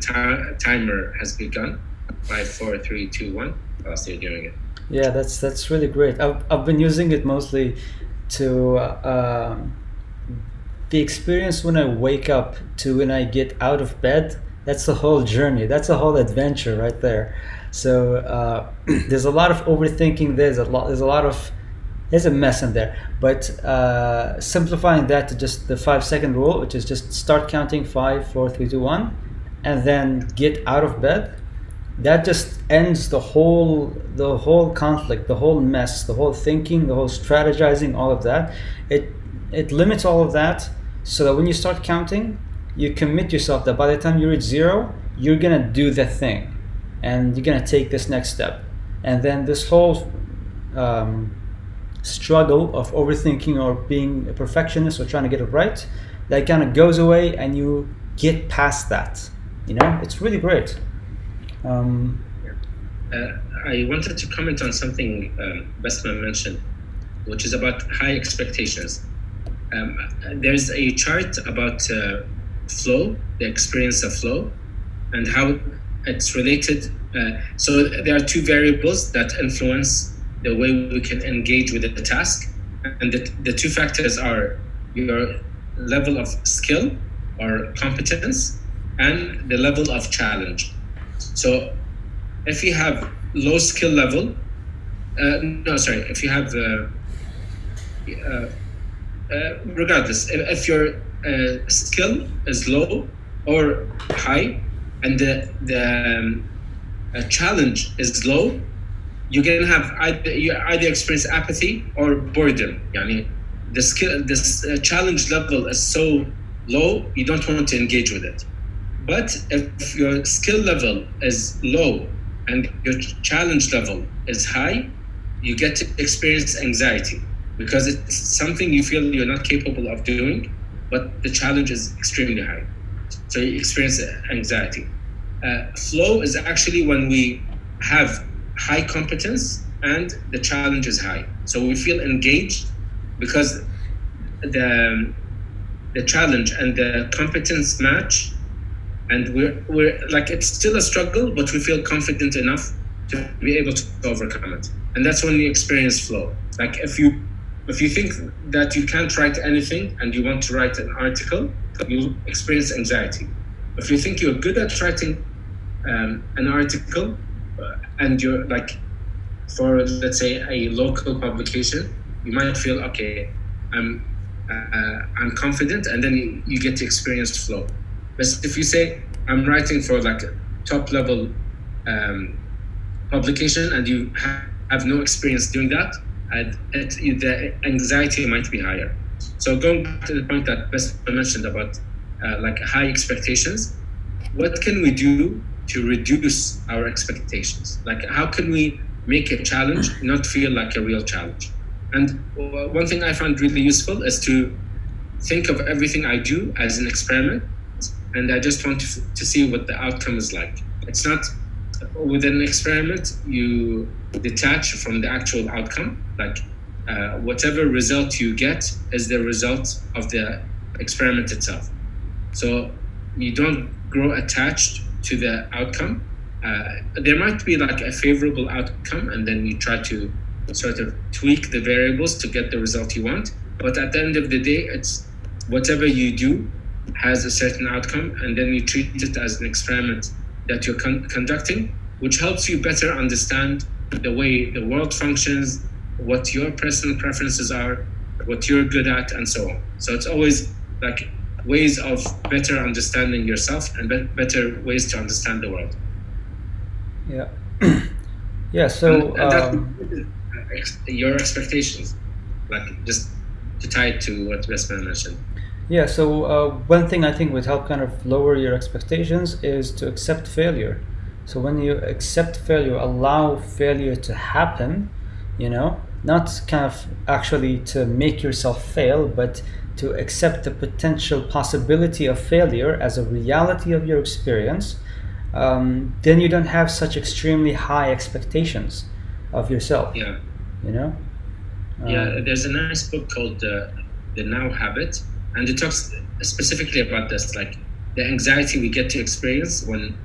timer has begun. 5, 4, 3, 2, 1. Khalas, you're doing it. Yeah, that's really great. I've been using it mostly to the experience when I wake up to when I get out of bed. That's the whole journey. That's a whole adventure right there. So there's a lot of overthinking. There's a mess in there. But simplifying that to just the 5 second rule, which is just start counting 5, 4, 3, 2, 1, and then get out of bed. That just ends the whole conflict, the whole mess, the whole thinking, the whole strategizing, all of that. It limits all of that, so that when you start counting, you commit yourself that by the time you reach 0, you're gonna do the thing, and you're gonna take this next step, and then this whole struggle of overthinking or being a perfectionist or trying to get it right, that kind of goes away, and you get past that. It's really great. I wanted to comment on something Basma mentioned, which is about high expectations. There's a chart about flow, the experience of flow, and how it's related. So there are 2 variables that influence the way we can engage with the task. And the 2 factors are your level of skill or competence and the level of challenge. So if you have low skill level, if you have regardless, if your skill is low or high and the challenge is low, you're gonna have either experience apathy or boredom. This challenge level is so low, you don't want to engage with it. But if your skill level is low and your challenge level is high, you get to experience anxiety, because it's something you feel you're not capable of doing, but the challenge is extremely high. So you experience anxiety. Flow is actually when we have high competence and the challenge is high. So we feel engaged because the challenge and the competence match, and we're like, it's still a struggle, but we feel confident enough to be able to overcome it. And that's when you experience flow. Like if you think that you can't write anything and you want to write an article, you experience anxiety. If you think you're good at writing an article and you're like, for let's say a local publication, you might feel okay, I'm confident, and then you get to experience flow. But if you say I'm writing for like a top level publication and you have no experience doing that, the anxiety might be higher. So going back to the point that Bess mentioned about like high expectations, what can we do to reduce our expectations? Like, how can we make a challenge not feel like a real challenge? And one thing I found really useful is to think of everything I do as an experiment, and I just want to see what the outcome is like. It's not, with an experiment, you detach from the actual outcome. Like, whatever result you get is the result of the experiment itself. So you don't grow attached to the outcome. There might be like a favorable outcome, and then you try to sort of tweak the variables to get the result you want. But at the end of the day, it's whatever you do has a certain outcome, and then you treat it as an experiment that you're conducting, which helps you better understand the way the world functions, what your personal preferences are, what you're good at, and so on. So it's always like ways of better understanding yourself and better ways to understand the world. Yeah. Yeah. So your expectations, like just to tie it to what Vespa mentioned. yeah. So one thing I think would help kind of lower your expectations is to accept failure. So when you accept failure, allow failure to happen, not kind of actually to make yourself fail, but to accept the potential possibility of failure as a reality of your experience, then you don't have such extremely high expectations of yourself. Yeah. Yeah, there's a nice book called The Now Habit, and it talks specifically about this, like the anxiety we get to experience when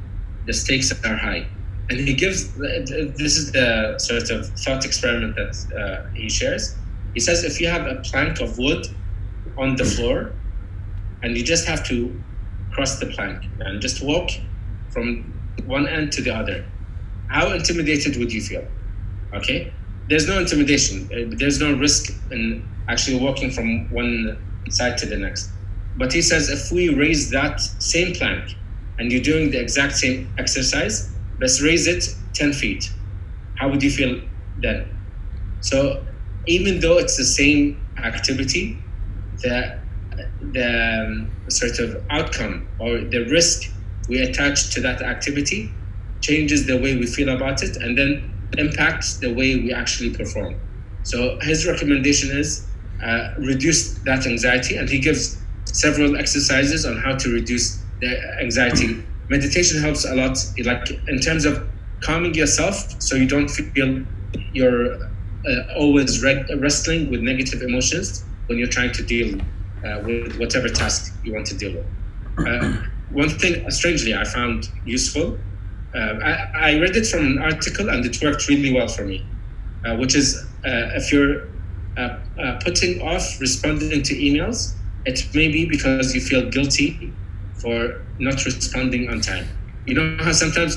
the stakes are high. And he gives, this is the sort of thought experiment that he shares. He says, if you have a plank of wood on the floor and you just have to cross the plank and just walk from one end to the other, how intimidated would you feel? Okay, there's no intimidation, there's no risk in actually walking from one side to the next. But he says, if we raise that same plank and you're doing the exact same exercise, let's raise it 10 feet, how would you feel then? So even though it's the same activity, the sort of outcome or the risk we attach to that activity changes the way we feel about it, and then impacts the way we actually perform. So his recommendation is reduce that anxiety, and he gives several exercises on how to reduce the anxiety. Meditation helps a lot, like in terms of calming yourself, so you don't feel you're always wrestling with negative emotions when you're trying to deal with whatever task you want to deal with. One thing, strangely, I found useful, I read it from an article and it worked really well for me, which is if you're putting off responding to emails, it may be because you feel guilty for not responding on time. You know how sometimes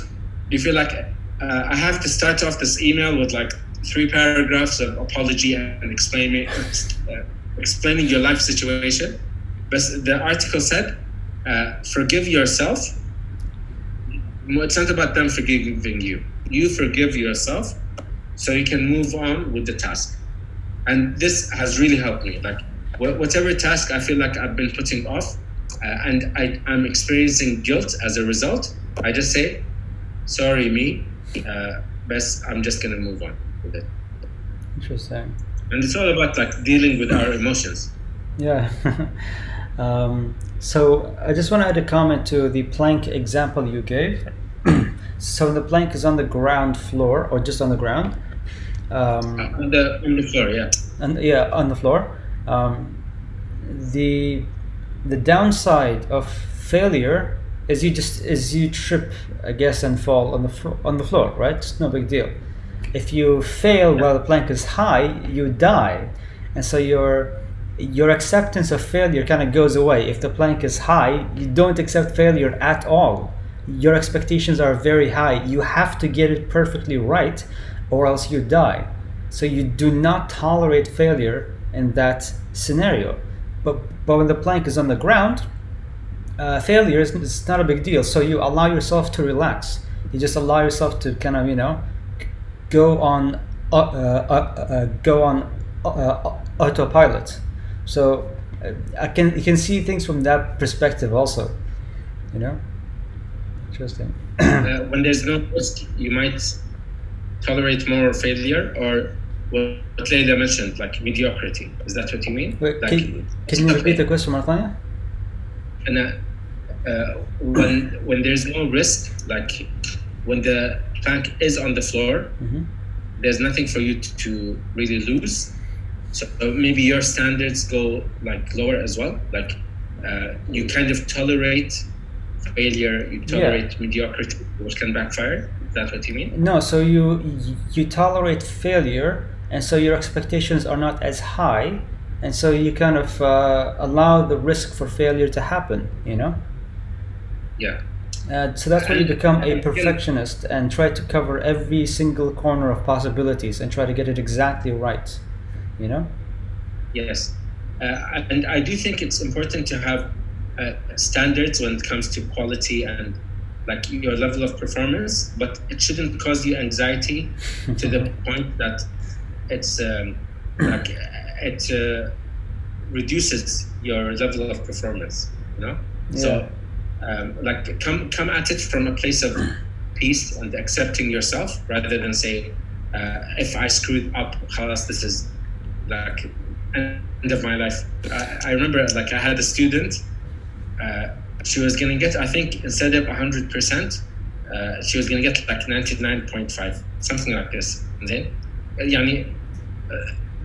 you feel like I have to start off this email with like 3 paragraphs of apology and explaining your life situation. But the article said, forgive yourself. It's not about them forgiving you. You forgive yourself so you can move on with the task. And this has really helped me. Like whatever task I feel like I've been putting off, and I'm experiencing guilt as a result, I just say, sorry, me, best, I'm just gonna move on with it. Interesting. And it's all about like dealing with our emotions. Yeah. So I just want to add a comment to the plank example you gave. So the plank is on the ground floor, or just on the ground? On the floor, yeah. And yeah, on the floor. The downside of failure is you trip, I guess, and fall on the floor, right? It's no big deal. If you fail while the plank is high, you die, and so your acceptance of failure kind of goes away. If the plank is high, you don't accept failure at all. your expectations are very high. You have to get it perfectly right, or else you die. So you do not tolerate failure in that scenario. But when the plank is on the ground, failure is not a big deal. So you allow yourself to relax. You just allow yourself to kind of, go on autopilot. So you can see things from that perspective also. Interesting. When there's no risk, you might tolerate more failure, or what Leila mentioned, like mediocrity. Is that what you mean? Wait, like, can you repeat the question, Martanya? And when there's no risk, like when the plank is on the floor, there's nothing for you to really lose. So maybe your standards go like lower as well. Like you kind of tolerate failure, you tolerate mediocrity, which can backfire. Is that what you mean? No, so you tolerate failure, and so your expectations are not as high, and so you kind of allow the risk for failure to happen. Yeah. So that's when you become a perfectionist and try to cover every single corner of possibilities and try to get it exactly right. Yes, and I do think it's important to have standards when it comes to quality and like your level of performance, but it shouldn't cause you anxiety to the point that it's like it reduces your level of performance. So like come at it from a place of peace and accepting yourself, rather than say if I screwed up, khalas, this is like end of my life. I remember like I had a student, she was gonna get, I think instead of 100%, she was gonna get like 99.5, something like this. And then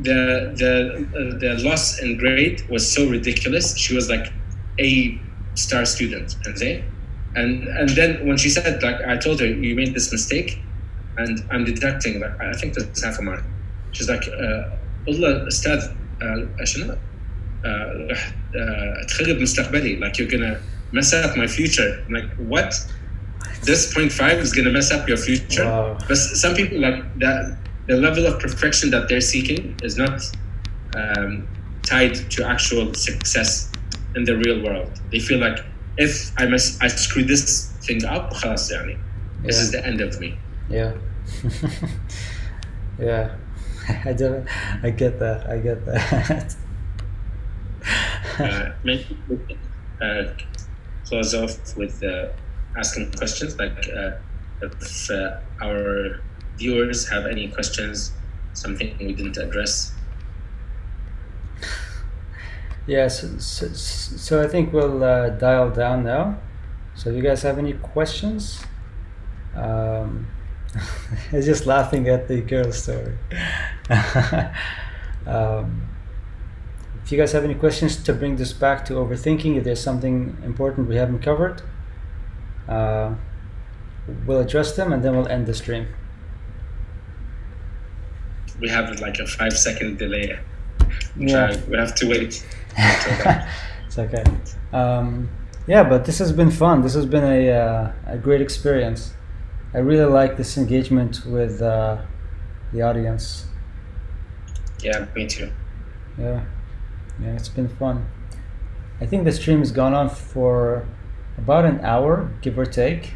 the loss in grade was so ridiculous. She was like a star student, and then when she said, like, I told her, you made this mistake and I'm deducting, like, I think that's half a mark. She's like, والله أستاذ شنو تخرب مستقبلي, like you're gonna mess up my future. I'm like, what? This 0.5 is gonna mess up your future? Wow. But some people, like that, the level of perfection that they're seeking is not tied to actual success in the real world. They feel like if I screw this thing up, خلاص يعني, this is the end of me. Yeah. Yeah. I get that. Maybe we can close off with asking questions. Like if our viewers have any questions, something we didn't address. Yes. So I think we'll dial down now. So if you guys have any questions, I was just laughing at the girl story. If you guys have any questions to bring this back to overthinking, if there's something important we haven't covered, we'll address them and then we'll end the stream. We have like a 5-second delay. Yeah. We have to wait. It's okay. Yeah, but this has been fun. This has been a great experience. I really like this engagement with the audience. Yeah, me too. Yeah, it's been fun. I think the stream has gone on for about an hour, give or take,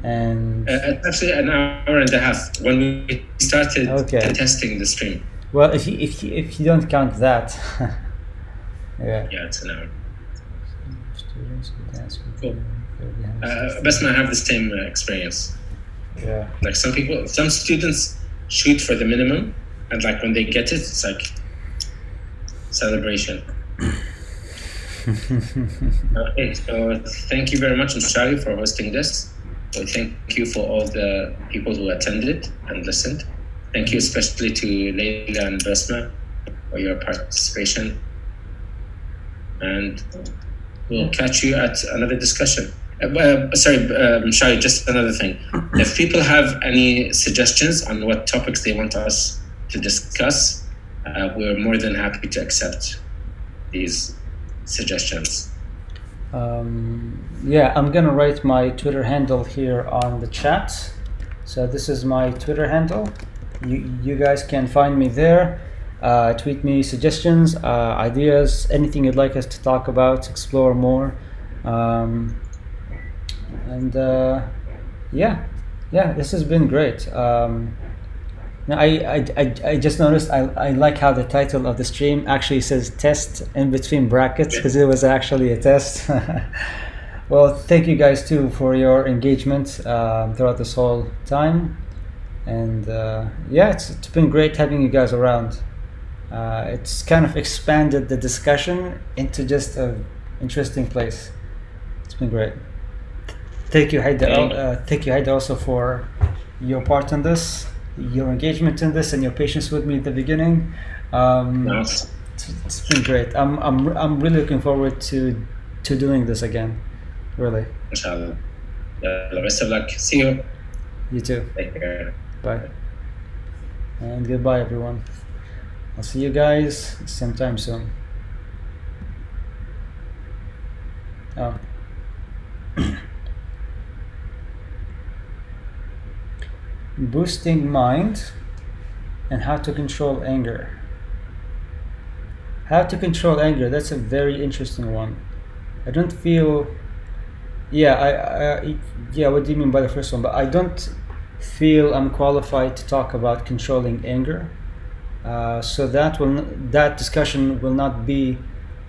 and it's actually an hour and a half when we started testing the stream. Well, if you don't count that, yeah, it's an hour. Cool. Basma, I have the same experience. Yeah. Like some students shoot for the minimum, and like when they get it, it's like celebration. Okay, so thank you very much, Mshari, for hosting this. So thank you for all the people who attended and listened. Thank you especially to Leila and Basma for your participation. And we'll catch you at another discussion. Mshari, just another thing. If people have any suggestions on what topics they want us to discuss, we're more than happy to accept these suggestions. Yeah, I'm gonna write my Twitter handle here on the chat. So this is my Twitter handle. You guys can find me there. Tweet me suggestions, ideas, anything you'd like us to talk about, explore more. And yeah, this has been great. Now I just noticed I like how the title of the stream actually says test in between brackets because it was actually a test. Well, thank you guys too for your engagement throughout this whole time. And yeah, it's been great having you guys around. It's kind of expanded the discussion into just an interesting place. It's been great. Thank you, Haidar. Thank you, Haidar, also for your part in this, your engagement in this, and your patience with me at the beginning. Nice. It's been great. I'm really looking forward to doing this again. Really. Inshallah. Best of luck. See you. You too. Take care. Bye. And goodbye, everyone. I'll see you guys sometime soon. Oh. Boosting mind and how to control anger. How to control anger, that's a very interesting one. I don't feel, yeah, yeah, what do you mean by the first one? But I don't feel I'm qualified to talk about controlling anger. So that discussion will not be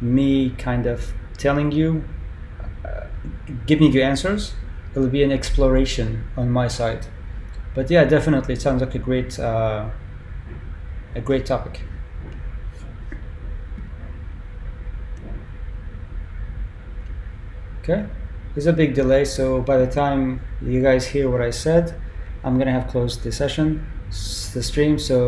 me kind of telling you, giving you answers. It will be an exploration on my side. But yeah, definitely, it sounds like a great topic. Okay, there's a big delay, so by the time you guys hear what I said, I'm gonna have closed the session, the stream. So